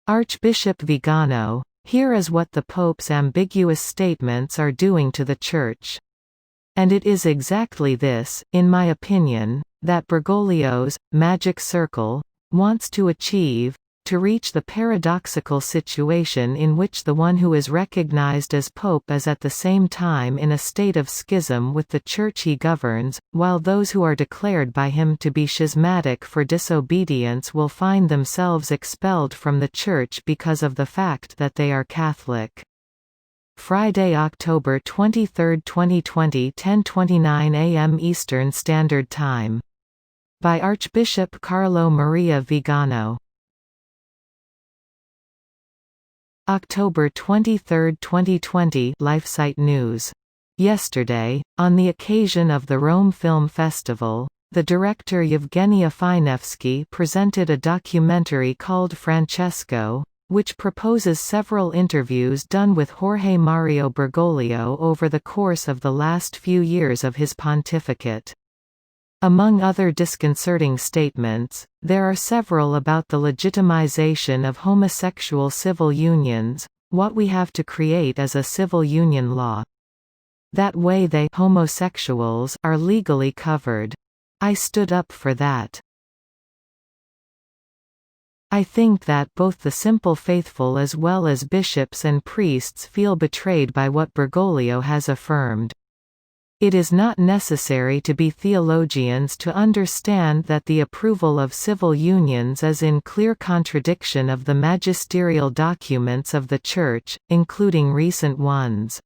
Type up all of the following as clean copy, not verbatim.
Archbishop Vigano, "Here is what the Pope's ambiguous statements are doing to the Church. And it is exactly this, in my opinion, that Bergoglio's magic circle wants to achieve, to reach the paradoxical situation in which the one who is recognized as Pope is at the same time in a state of schism with the Church he governs, while those who are declared by him to be schismatic for disobedience will find themselves expelled from the Church because of the fact that they are Catholic." Friday, October 23, 2020, 10:29 a.m. Eastern Standard Time. By Archbishop Carlo Maria Vigano. October 23, 2020 LifeSite News. Yesterday, on the occasion of the Rome Film Festival, the director Yevgeny Afinevsky presented a documentary called Francesco, which proposes several interviews done with Jorge Mario Bergoglio over the course of the last few years of his pontificate. Among other disconcerting statements, there are several about the legitimization of homosexual civil unions. What we have to create is a civil union law. That way they homosexuals are legally covered. I stood up for that. I think that both the simple faithful as well as bishops and priests feel betrayed by what Bergoglio has affirmed. It is not necessary to be theologians to understand that the approval of civil unions is in clear contradiction of the magisterial documents of the Church, including recent ones.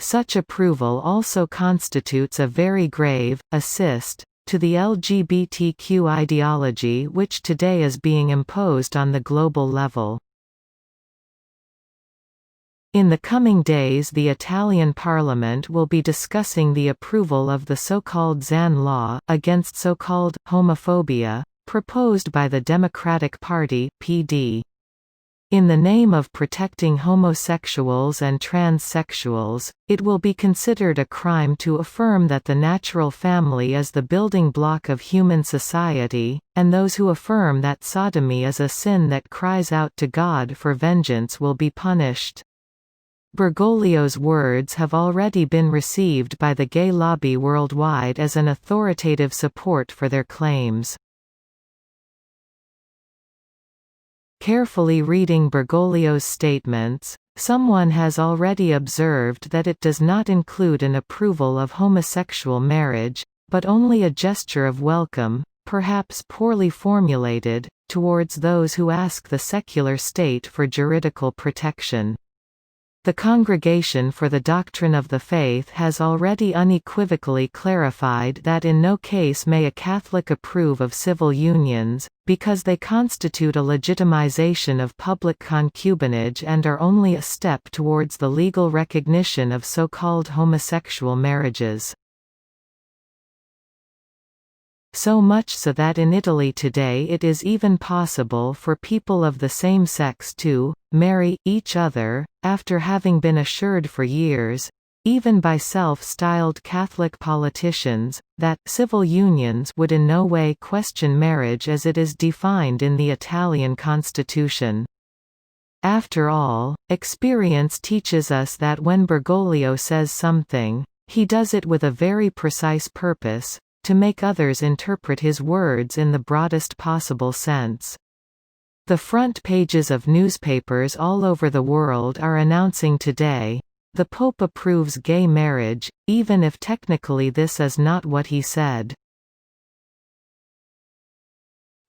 Such approval also constitutes a very grave assist to the LGBTQ ideology which today is being imposed on the global level. In the coming days, the Italian Parliament will be discussing the approval of the so-called Zan law, against so-called homophobia, proposed by the Democratic Party (PD). In the name of protecting homosexuals and transsexuals, it will be considered a crime to affirm that the natural family is the building block of human society, and those who affirm that sodomy is a sin that cries out to God for vengeance will be punished. Bergoglio's words have already been received by the gay lobby worldwide as an authoritative support for their claims. Carefully reading Bergoglio's statements, someone has already observed that it does not include an approval of homosexual marriage, but only a gesture of welcome, perhaps poorly formulated, towards those who ask the secular state for juridical protection. The Congregation for the Doctrine of the Faith has already unequivocally clarified that in no case may a Catholic approve of civil unions, because they constitute a legitimization of public concubinage and are only a step towards the legal recognition of so-called homosexual marriages. So much so that in Italy today it is even possible for people of the same sex to marry each other, after having been assured for years, even by self-styled Catholic politicians, that civil unions would in no way question marriage as it is defined in the Italian constitution. After all, experience teaches us that when Bergoglio says something, he does it with a very precise purpose, to make others interpret his words in the broadest possible sense. The front pages of newspapers all over the world are announcing today, "The Pope approves gay marriage," even if technically this is not what he said.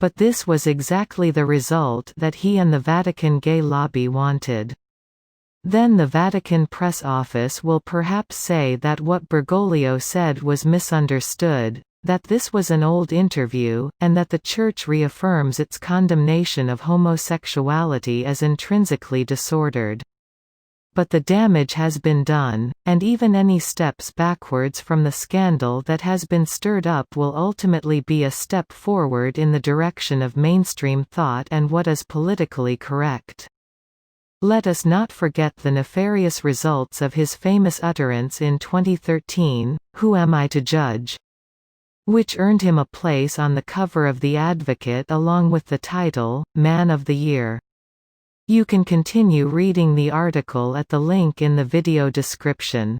But this was exactly the result that he and the Vatican gay lobby wanted. Then the Vatican press office will perhaps say that what Bergoglio said was misunderstood, that this was an old interview, and that the Church reaffirms its condemnation of homosexuality as intrinsically disordered. But the damage has been done, and even any steps backwards from the scandal that has been stirred up will ultimately be a step forward in the direction of mainstream thought and what is politically correct. Let us not forget the nefarious results of his famous utterance in 2013, "Who am I to judge?" which earned him a place on the cover of The Advocate along with the title, Man of the Year. You can continue reading the article at the link in the video description.